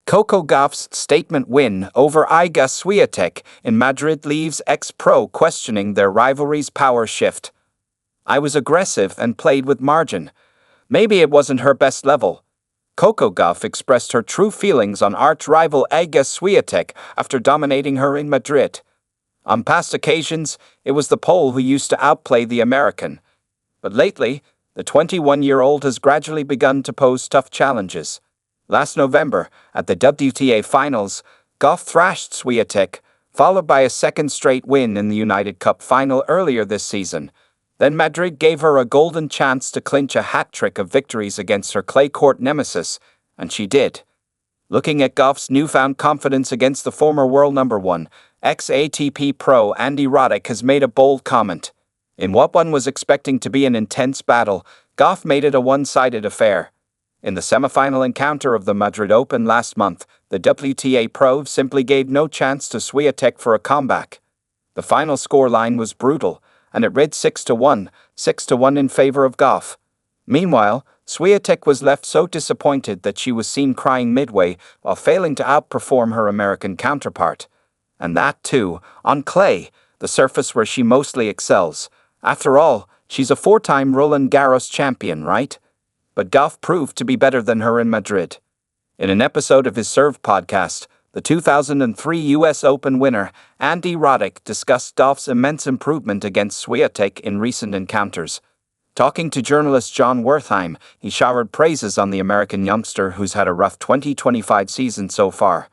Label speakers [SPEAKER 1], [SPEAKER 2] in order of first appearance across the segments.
[SPEAKER 1] Coco Gauff's statement win over Iga Swiatek in Madrid leaves ex-pro questioning their rivalry's power shift. I was aggressive and played with margin. Maybe it wasn't her best level. Coco Gauff expressed her true feelings on arch-rival Iga Swiatek after dominating her in Madrid. On past occasions, it was the Pole who used to outplay the American. But lately, the 21-year-old has gradually begun to pose tough challenges. Last November, at the WTA Finals, Gauff thrashed Swiatek, followed by a second straight win in the United Cup final earlier this season. Then Madrid gave her a golden chance to clinch a hat-trick of victories against her clay court nemesis, and she did. Looking at Gauff's newfound confidence against the former world number one, ex-ATP pro Andy Roddick has made a bold comment. In what one was expecting to be an intense battle, Gauff made it a one-sided affair. In the semifinal encounter of the Madrid Open last month, the WTA pro simply gave no chance to Swiatek for a comeback. The final scoreline was brutal, and it read 6-1, 6-1 in favor of Gauff. Meanwhile, Swiatek was left so disappointed that she was seen crying midway while failing to outperform her American counterpart. And that, too, on clay, the surface where she mostly excels. After all, she's a four-time Roland Garros champion, right? But Gauff proved to be better than her in Madrid. In an episode of his Serve podcast, the 2003 US Open winner, Andy Roddick, discussed Gauff's immense improvement against Swiatek in recent encounters. Talking to journalist John Wertheim, he showered praises on the American youngster who's had a rough 2025 season so far.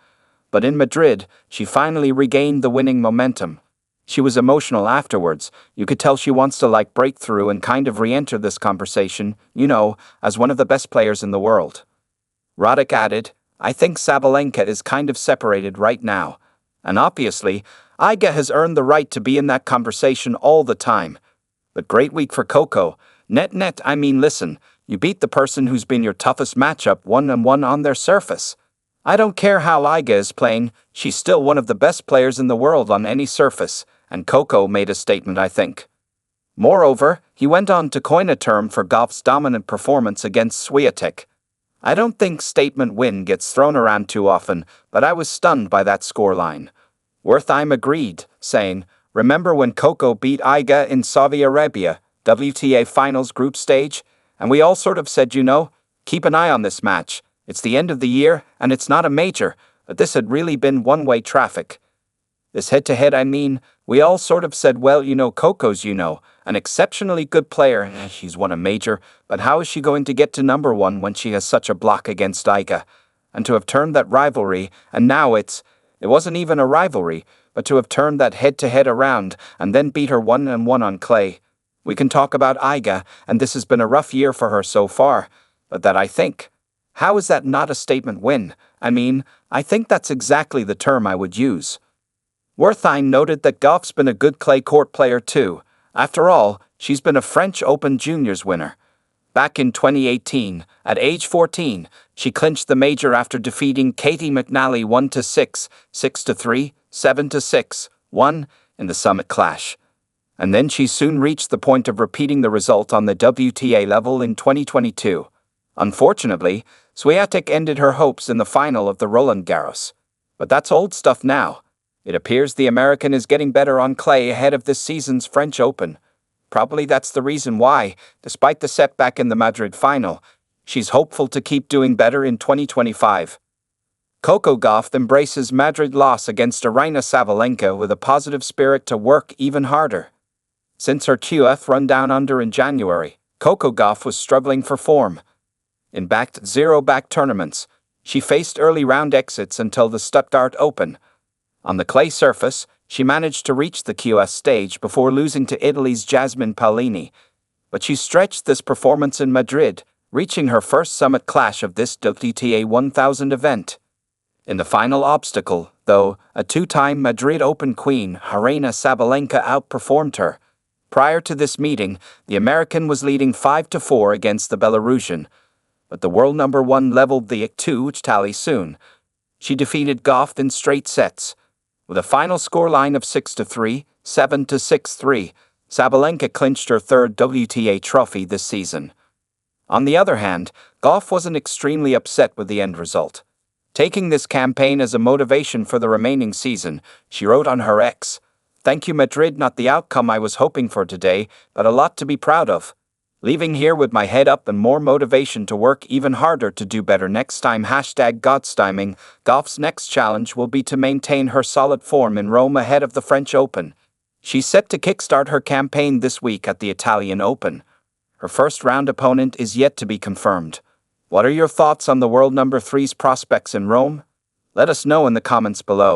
[SPEAKER 1] But in Madrid, she finally regained the winning momentum. She was emotional afterwards. You could tell she wants to break through and kind of re-enter this conversation, as one of the best players in the world. Roddick added, I think Sabalenka is kind of separated right now. And obviously, Iga has earned the right to be in that conversation all the time. But great week for Coco. Listen, you beat the person who's been your toughest matchup 1-1 on their surface. I don't care how Iga is playing, she's still one of the best players in the world on any surface, and Coco made a statement, I think. Moreover, he went on to coin a term for Gauff's dominant performance against Swiatek. I don't think statement win gets thrown around too often, but I was stunned by that scoreline. Wertheim agreed, saying, remember when Coco beat Iga in Saudi Arabia, WTA Finals group stage? And we all sort of said, keep an eye on this match. It's the end of the year, and it's not a major, but this had really been one-way traffic. This head-to-head, we all sort of said, well, Coco's, an exceptionally good player. She's won a major, but how is she going to get to number one when she has such a block against Iga? And to have turned that rivalry, and now it wasn't even a rivalry, but to have turned that head-to-head around and then beat her 1-1 on clay. We can talk about Iga, and this has been a rough year for her so far, but that I think. How is that not a statement win? I think that's exactly the term I would use. Wertheim noted that Gauff's been a good clay court player too. After all, she's been a French Open Juniors winner. Back in 2018, at age 14, she clinched the major after defeating Katie McNally 1-6, 6-3, 7-6, 1 in the Summit Clash. And then she soon reached the point of repeating the result on the WTA level in 2022. Unfortunately, Swiatek ended her hopes in the final of the Roland Garros. But that's old stuff now. It appears the American is getting better on clay ahead of this season's French Open. Probably that's the reason why, despite the setback in the Madrid final, she's hopeful to keep doing better in 2025. Coco Gauff embraces Madrid loss against Aryna Sabalenka with a positive spirit to work even harder. Since her QF run-down under in January, Coco Gauff was struggling for form. In back-to-zero-back tournaments, she faced early round exits until the Stuttgart Open. On the clay surface, she managed to reach the QS stage before losing to Italy's Jasmine Paolini. But she stretched this performance in Madrid, reaching her first Summit Clash of this WTA 1000 event. In the final obstacle, though, a two-time Madrid Open queen, Aryna Sabalenka, outperformed her. Prior to this meeting, the American was leading 5-4 against the Belarusian. But the world number one leveled the 2 tally soon. She defeated Gauff in straight sets. With a final scoreline of 6-3, 7-6-3, Sabalenka clinched her third WTA trophy this season. On the other hand, Gauff wasn't extremely upset with the end result. Taking this campaign as a motivation for the remaining season, she wrote on her X, "Thank you, Madrid, not the outcome I was hoping for today, but a lot to be proud of. Leaving here with my head up and more motivation to work even harder to do better next time. #Gottstiming. Gauff's next challenge will be to maintain her solid form in Rome ahead of the French Open. She's set to kickstart her campaign this week at the Italian Open. Her first-round opponent is yet to be confirmed. What are your thoughts on the World Number 3's prospects in Rome? Let us know in the comments below.